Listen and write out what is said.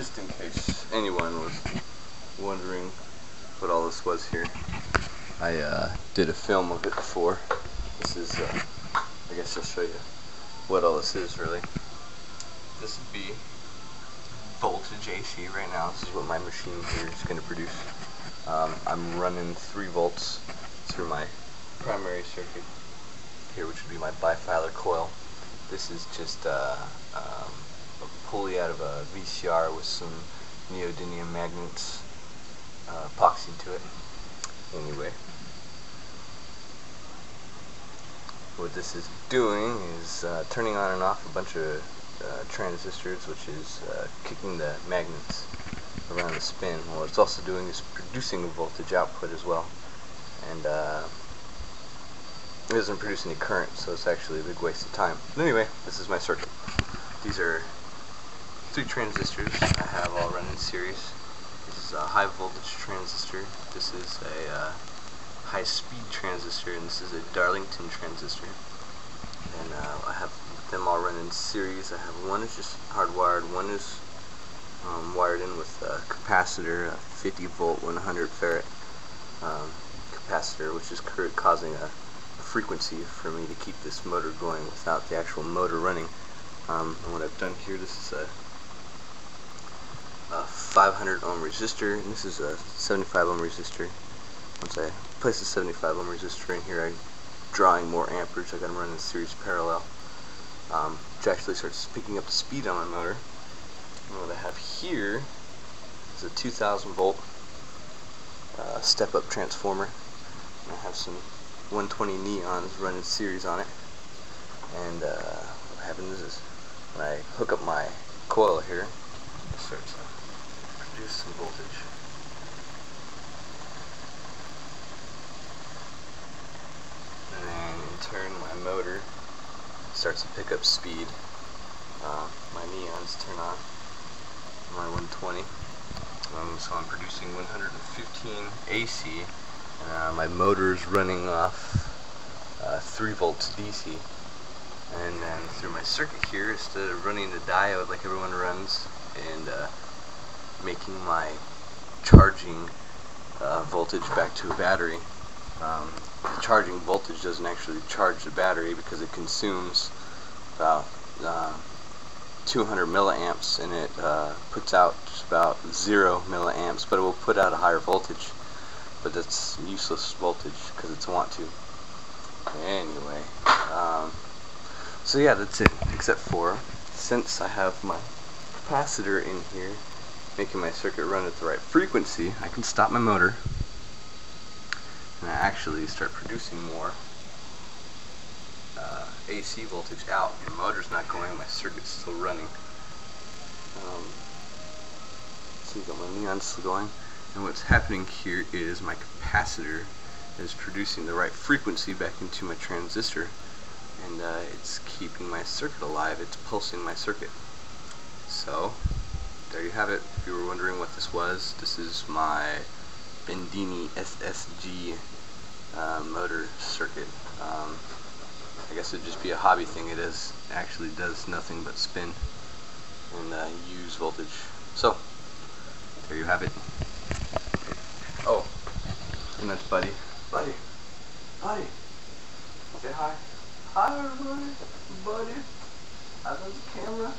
just in case anyone was wondering what all this was here, I did a film of it before. This is, I guess I'll show you what all this is really. This would be voltage AC right now. This is what my machine here is going to produce. I'm running 3 volts through my primary circuit here, which would be my bifilar coil. This is just a pulley out of a VCR with some neodymium magnets epoxied to it. Anyway, what this is doing is turning on and off a bunch of transistors, which is kicking the magnets around the spin. What it's also doing is producing a voltage output as well, and it doesn't produce any current, so it's actually a big waste of time. But anyway, this is my circuit. These are 3 transistors I have all run in series. This is a high voltage transistor, this is a high speed transistor, and this is a Darlington transistor. And I have them all run in series. I have one is just hardwired, one is wired in with a capacitor, a 50 volt 100 farad capacitor, which is causing a frequency for me to keep this motor going without the actual motor running. And what I've done here, this is a 500 ohm resistor, and this is a 75 ohm resistor. Once I place a 75 ohm resistor in here, I'm drawing more amperage. I got them running in series parallel, which actually starts picking up the speed on my motor. And what I have here is a 2000 volt step-up transformer. And I have some 120 neons running series on it. And what happens is when I hook up my coil here, it starts to produce some voltage. And then in turn my motor starts to pick up speed. My neons turn on, my 120. So I'm producing 115 AC. My motor is running off 3 volts DC. And then through my circuit here, instead of running the diode like everyone runs and making my charging voltage back to a battery, the charging voltage doesn't actually charge the battery because it consumes about 200 milliamps, and it puts out just about 0 milliamps, but it will put out a higher voltage, but that's useless voltage because it's want to. Anyway, so yeah, that's it, except for since I have my capacitor in here making my circuit run at the right frequency, I can stop my motor and I actually start producing more AC voltage out. The motor's not going, my circuit's still running. So you got my neon still going, and what's happening here is my capacitor is producing the right frequency back into my transistor, and it's keeping my circuit alive. It's pulsing my circuit. So there you have it. If you were wondering what this was, this is my Bendini SSG motor circuit. I guess it'd just be a hobby thing. It actually does nothing but spin and use voltage. So there you have it. Oh, and that's Buddy. Buddy, say hi. Hi everybody, Buddy. I love the camera.